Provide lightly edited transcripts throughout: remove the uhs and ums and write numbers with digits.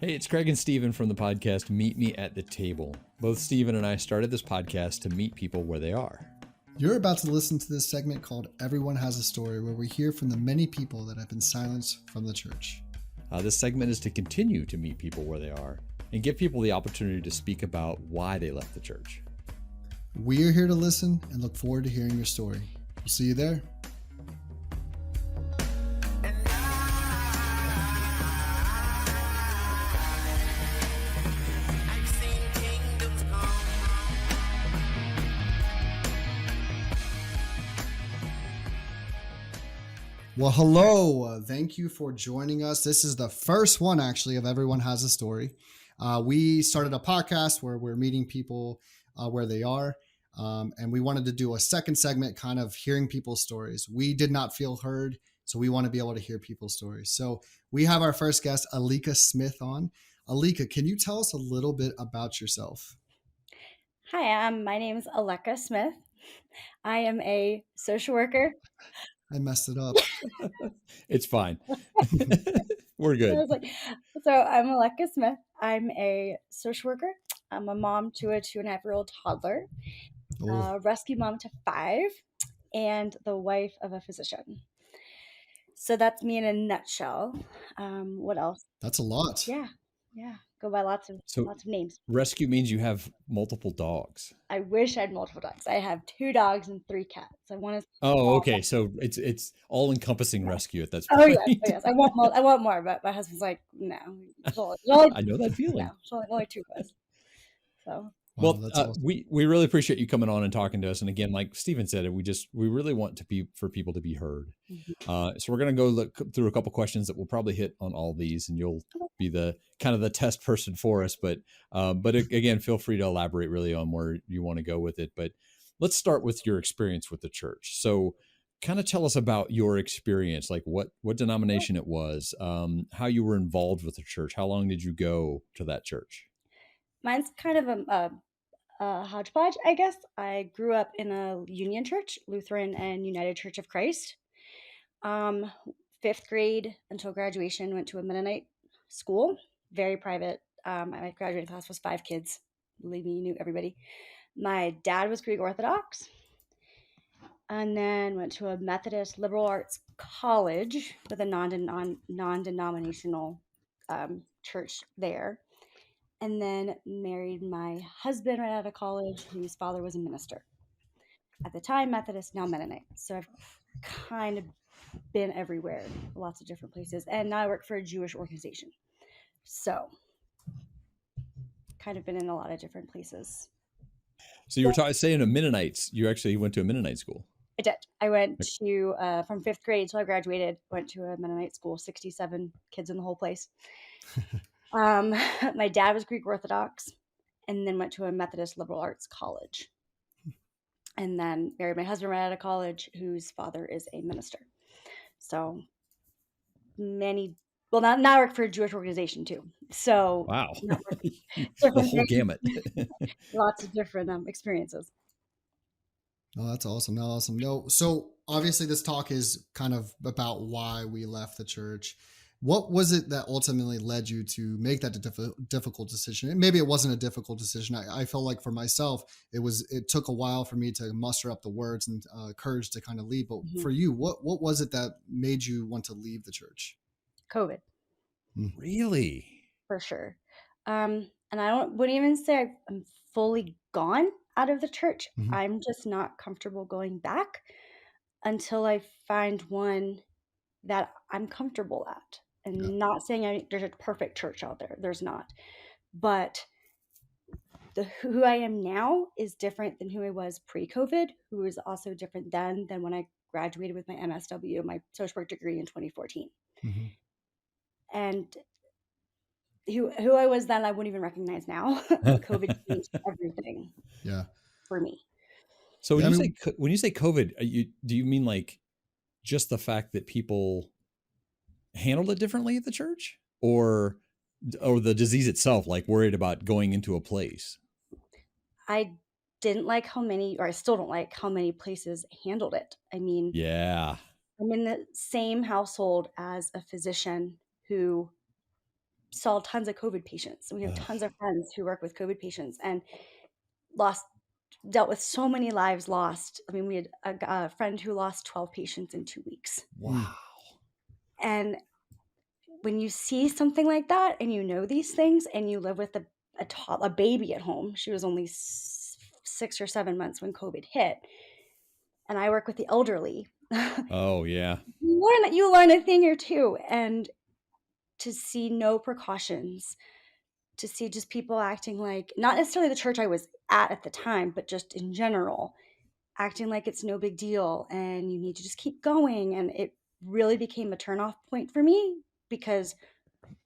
Hey, it's Craig and Steven from the podcast Meet Me at the Table. Both Steven and I started this podcast to meet people where they are. You're about to listen to this segment called Everyone Has a Story, where we hear from the many people that have been silenced from the church. This segment is to continue to meet people where they are and give people the opportunity to speak about why they left the church. We are here to listen and look forward to hearing your story. We'll see you there. Well, hello. Thank you for joining us. This is the first one, actually, of Everyone Has a Story. We started a podcast where we're meeting people where they are, and we wanted to do a second segment kind of hearing people's stories. We did not feel heard, so we want to be able to hear people's stories. So we have our first guest, Aleka Smith, on. Aleka, can you tell us a little bit about yourself? Hi, my name is Aleka Smith. I am a social worker. I messed it up. It's fine. We're good. So I'm Aleka Smith. I'm a social worker. I'm a mom to a 2.5-year-old toddler, rescue mom to 5, and the wife of a physician. So that's me in a nutshell. What else? That's a lot. Yeah. Go by lots of names. Rescue means you have multiple dogs. I wish I had multiple dogs. I have 2 dogs and 3 cats. I want to. Oh, okay. So it's all encompassing rescue at that point. Oh yes. I want more, but my husband's like, no. I know that feeling. No, it's only 2 of us. So. Well, awesome. we really appreciate you coming on and talking to us. And again, like Steven said, we really want for people to be heard. Mm-hmm. So we're going to go look through a couple questions that we'll probably hit on all these, and you'll be the kind of the test person for us. But again, feel free to elaborate really on where you want to go with it. But let's start with your experience with the church. So kind of tell us about your experience, like what denomination it was, how you were involved with the church. How long did you go to that church? Mine's kind of a hodgepodge, I guess. I grew up in a Union church, Lutheran and United Church of Christ. 5th grade until graduation, went to a Mennonite school, very private. My graduating class was 5 kids. Believe me, you knew everybody. My dad was Greek Orthodox, and then went to a Methodist liberal arts college with a non-denominational church there. And then married my husband right out of college, whose father was a minister. At the time, Methodist, now Mennonite. So I've kind of been everywhere, lots of different places. And now I work for a Jewish organization. So kind of been in a lot of different places. So you were saying a Mennonites, you actually went to a Mennonite school. I did. I went to, from 5th grade till I graduated, went to a Mennonite school, 67 kids in the whole place. My dad was Greek Orthodox, and then went to a Methodist liberal arts college, and then married my husband right out of college, whose father is a minister. So now I work for a Jewish organization too. So wow, the whole gamut. Lots of different experiences. Oh, that's awesome. No, so obviously this talk is kind of about why we left the church. What was it that ultimately led you to make that difficult decision? And maybe it wasn't a difficult decision. I felt like for myself, it took a while for me to muster up the words and courage to kind of leave. But for you, what was it that made you want to leave the church? COVID. Really? For sure. And I wouldn't even say I'm fully gone out of the church. Mm-hmm. I'm just not comfortable going back until I find one that I'm comfortable at. And not saying there's a perfect church out there. There's not. But who I am now is different than who I was pre-COVID, who was also different than when I graduated with my MSW, my social work degree in 2014. Mm-hmm. And who I was then, I wouldn't even recognize now. COVID changed everything. Yeah. For me. So when you say COVID, do you mean like just the fact that people handled it differently at the church, or the disease itself, like worried about going into a place? I didn't like how many, or I still don't like how many places handled it. I mean, I'm in the same household as a physician who saw tons of COVID patients. We have tons of friends who work with COVID patients and dealt with so many lives lost. I mean, we had a friend who lost 12 patients in 2 weeks. Wow. And when you see something like that and you know these things and you live with a baby at home, she was only 6 or 7 months when COVID hit. And I work with the elderly. Oh, yeah. You learn a thing or two. And to see no precautions, to see just people acting like, not necessarily the church I was at the time, but just in general, acting like it's no big deal and you need to just keep going. And it really became a turnoff point for me because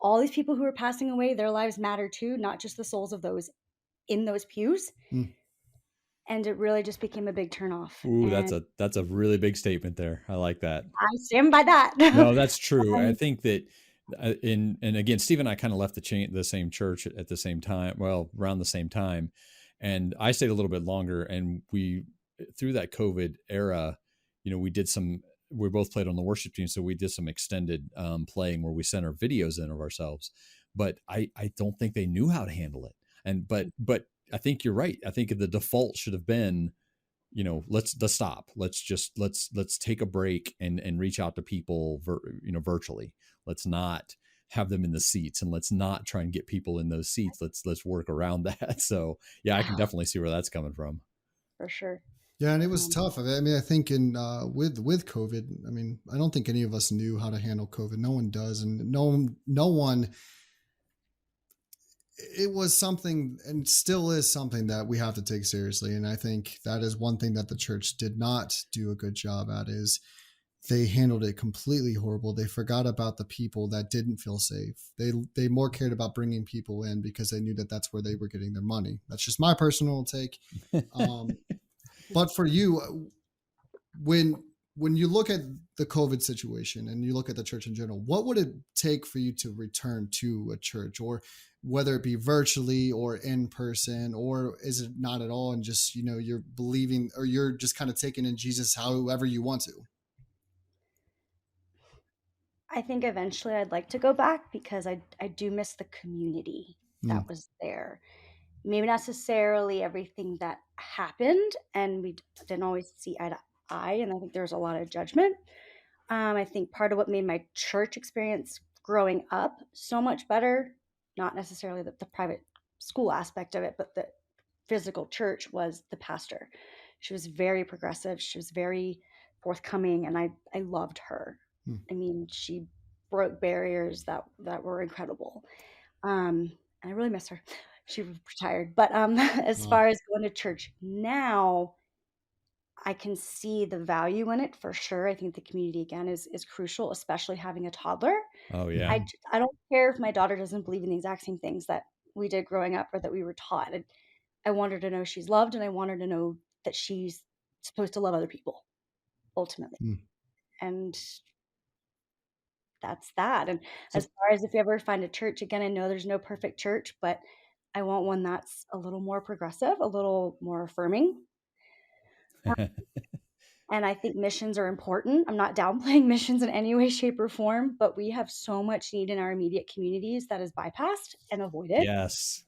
all these people who are passing away, their lives matter too, not just the souls of those in those pews. And it really just became a big turnoff. Ooh, And that's a really big statement there. I like that. I stand by that. No, that's true. I think that and again, Steve and I kind of left the same church at the same time, well, around the same time. And I stayed a little bit longer, and we, through that COVID era, we both played on the worship team. So we did some extended playing where we sent our videos in of ourselves, but I don't think they knew how to handle it. But I think you're right. I think the default should have been, let's stop. Let's take a break and reach out to people, virtually. Let's not have them in the seats, and let's not try and get people in those seats. Let's work around that. So yeah, I can definitely see where that's coming from. For sure. Yeah, and it was tough. I mean, I think with COVID, I mean, I don't think any of us knew how to handle COVID. No one does, and no one. It was something, and still is something, that we have to take seriously. And I think that is one thing that the church did not do a good job at, is they handled it completely horrible. They forgot about the people that didn't feel safe. They more cared about bringing people in because they knew that that's where they were getting their money. That's just my personal take. But for you, when you look at the COVID situation and you look at the church in general, what would it take for you to return to a church, or whether it be virtually or in person, or is it not at all, and just, you're believing, or you're just kind of taking in Jesus however you want to? I think eventually I'd like to go back because I do miss the community that was there. Maybe not necessarily everything that happened, and we didn't always see eye to eye, and I think there was a lot of judgment. I think part of what made my church experience growing up so much better, not necessarily the private school aspect of it, but the physical church, was the pastor. She was very progressive. She was very forthcoming, and I loved her. I mean, she broke barriers that were incredible. And I really miss her. She retired. But as far as going to church now, I can see the value in it for sure. I think the community, again, is crucial, especially having a toddler. Oh yeah. I don't care if my daughter doesn't believe in the exact same things that we did growing up or that we were taught. I want her to know she's loved, and I want her to know that she's supposed to love other people ultimately. And that's that. And as far as if you ever find a church, again, I know there's no perfect church, but I want one that's a little more progressive, a little more affirming. And I think missions are important. I'm not downplaying missions in any way, shape, or form, but we have so much need in our immediate communities that is bypassed and avoided. Yes.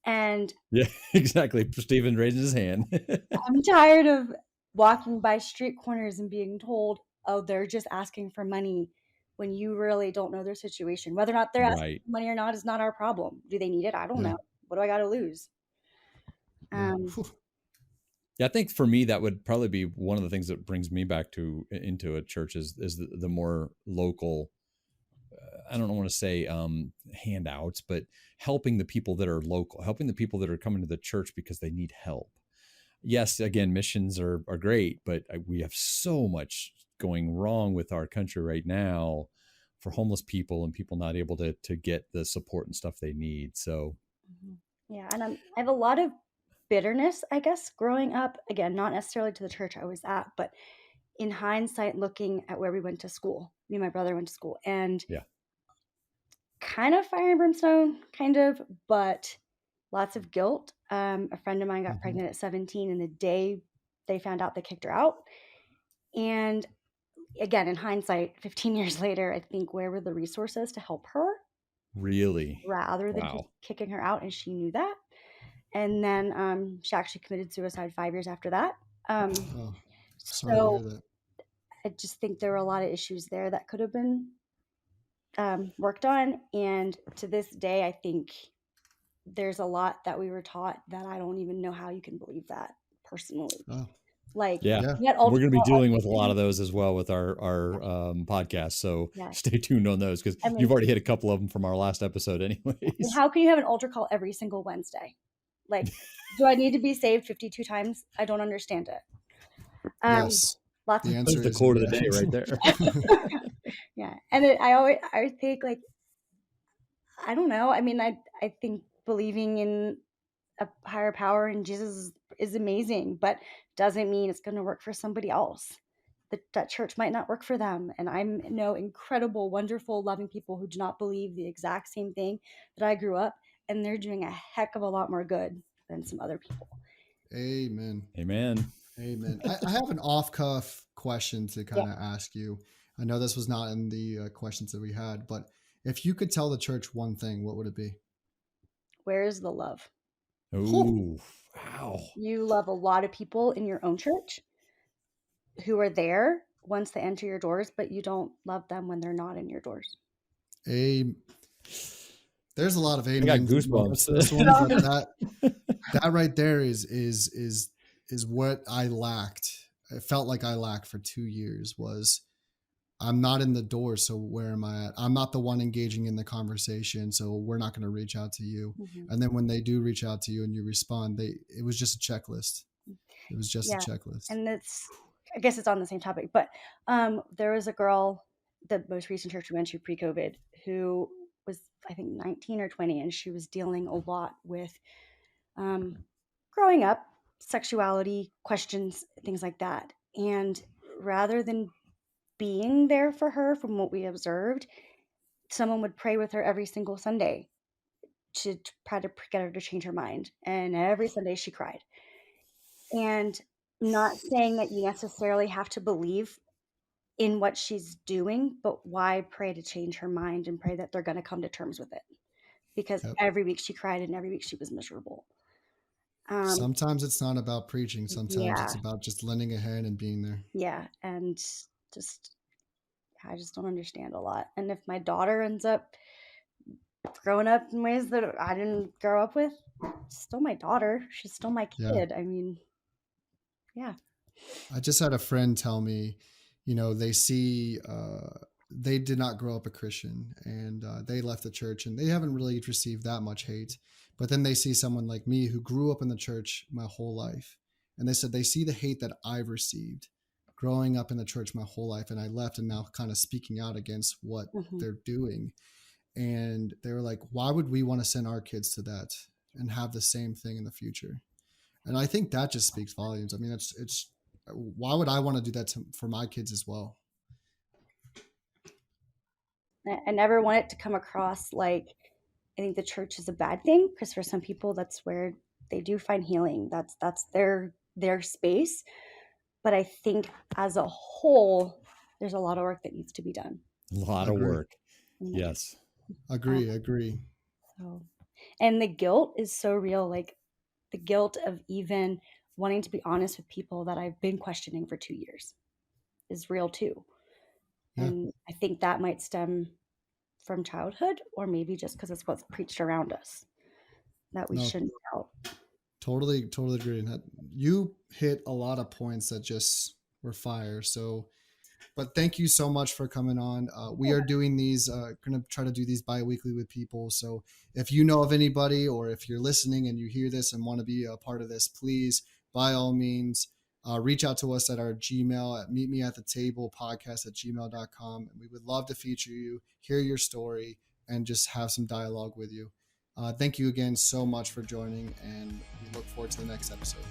And yeah, exactly. Stephen raising his hand. I'm tired of walking by street corners and being told, oh, they're just asking for money, when you really don't know their situation. Whether or not they're asking for money or not is not our problem. Do they need it? I don't know. What do I got to lose? Yeah, I think for me, that would probably be one of the things that brings me back into a church is the more local, I don't want to say handouts, but helping the people that are local, helping the people that are coming to the church because they need help. Yes, again, missions are great, but we have so much going wrong with our country right now for homeless people and people not able to get the support and stuff they need. So, yeah, and I have a lot of bitterness, I guess, growing up. Again, not necessarily to the church I was at, but in hindsight, looking at where we went to school. Me and my brother went to school, and kind of fire and brimstone, kind of, but lots of guilt. A friend of mine got pregnant at 17, and the day they found out, they kicked her out. And again, in hindsight, 15 years later, I think, where were the resources to help her? Really? rather than just Wow. kicking her out, and she knew that. And then she actually committed suicide 5 years after that. Oh, sorry to So hear that. I just think there were a lot of issues there that could have been worked on. And to this day, I think there's a lot that we were taught that I don't even know how you can believe that personally. Oh, Like, Yeah. yeah. we had We're going to be ultra dealing with a lot of those as well with our podcast. So yes. stay tuned on those because I mean, you've already hit a couple of them from our last episode and anyways. how can you have an altar call every single Wednesday? Like, do I need to be saved 52 times? I don't understand it. Yes. Lots The of That's answer the is quote of the day yes. right there. yeah. And I think like, I don't know. I mean, I think believing in a higher power and Jesus is amazing, but doesn't mean it's going to work for somebody else. That church might not work for them. And I know incredible, wonderful, loving people who do not believe the exact same thing that I grew up, and they're doing a heck of a lot more good than some other people. Amen. Amen. Amen. I have an off-cuff question to kind of ask you. I know this was not in the questions that we had, but if you could tell the church one thing, what would it be? Where is the love? Ooh, wow. You love a lot of people in your own church who are there once they enter your doors, but you don't love them when they're not in your doors. There's a lot of I got amens in goosebumps. this one, but that right there is what I lacked. It felt like I lacked for 2 years was I'm not in the door, so where am I at? I'm not the one engaging in the conversation, so we're not going to reach out to you. Mm-hmm. And then when they do reach out to you and you respond, it was just a checklist. It was just a checklist. And I guess it's on the same topic, but there was a girl, the most recent church we went to pre-COVID, who was, I think, 19 or 20, and she was dealing a lot with growing up, sexuality, questions, things like that. And rather than being there for her, from what we observed, someone would pray with her every single Sunday to try to get her to change her mind. And every Sunday she cried. And not saying that you necessarily have to believe in what she's doing, but why pray to change her mind and pray that they're going to come to terms with it? Because every week she cried and every week she was miserable. Sometimes it's not about preaching. Sometimes it's about just lending a hand and being there. Yeah. And I just don't understand a lot. And if my daughter ends up growing up in ways that I didn't grow up with, she's still my daughter. She's still my kid. I mean, yeah. I just had a friend tell me, they see, they did not grow up a Christian and they left the church and they haven't really received that much hate. But then they see someone like me who grew up in the church my whole life. And they said they see the hate that I've received growing up in the church my whole life. And I left and now kind of speaking out against what they're doing. And they were like, why would we want to send our kids to that and have the same thing in the future? And I think that just speaks volumes. I mean, it's why would I want to do that for my kids as well? I never want it to come across like I think the church is a bad thing, because for some people that's where they do find healing. That's their space. But I think as a whole, there's a lot of work that needs to be done. A lot of work. Yes. Agree. So, and the guilt is so real. Like the guilt of even wanting to be honest with people that I've been questioning for 2 years is real too. Yeah. And I think that might stem from childhood, or maybe just because it's what's preached around us that we shouldn't help. Totally agree. That you hit a lot of points that just were fire. So, but thank you so much for coming on. We are doing these, going to try to do these bi-weekly with people. So if you know of anybody, or if you're listening and you hear this and want to be a part of this, please, by all means, reach out to us at our Gmail at meetmeatthetablepodcast@gmail.com. And we would love to feature you, hear your story, and just have some dialogue with you. Thank you again so much for joining, and we look forward to the next episode.